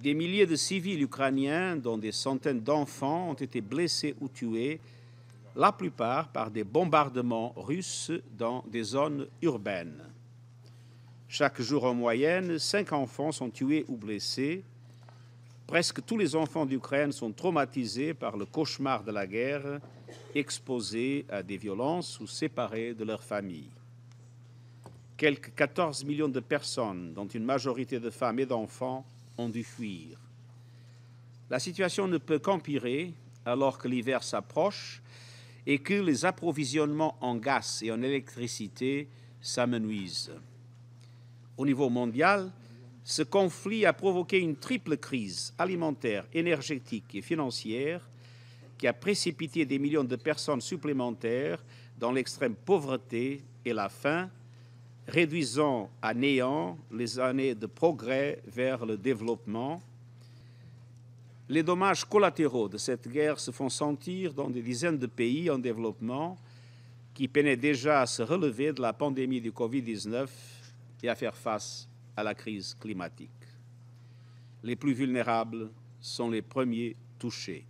Des milliers de civils ukrainiens, dont des centaines d'enfants, ont été blessés ou tués, la plupart par des bombardements russes dans des zones urbaines. Chaque jour en moyenne, 5 enfants sont tués ou blessés. Presque tous les enfants d'Ukraine sont traumatisés par le cauchemar de la guerre, exposés à des violences ou séparés de leur famille. Quelques 14 millions de personnes, dont une majorité de femmes et d'enfants, ont dû fuir. La situation ne peut qu'empirer alors que l'hiver s'approche et que les approvisionnements en gaz et en électricité s'amenuisent. Au niveau mondial, ce conflit a provoqué une triple crise alimentaire, énergétique et financière qui a précipité des millions de personnes supplémentaires dans l'extrême pauvreté et la faim, réduisant à néant les années de progrès vers le développement. Les dommages collatéraux de cette guerre se font sentir dans des dizaines de pays en développement qui peinaient déjà à se relever de la pandémie du Covid-19 et à faire face à la crise climatique. Les plus vulnérables sont les premiers touchés.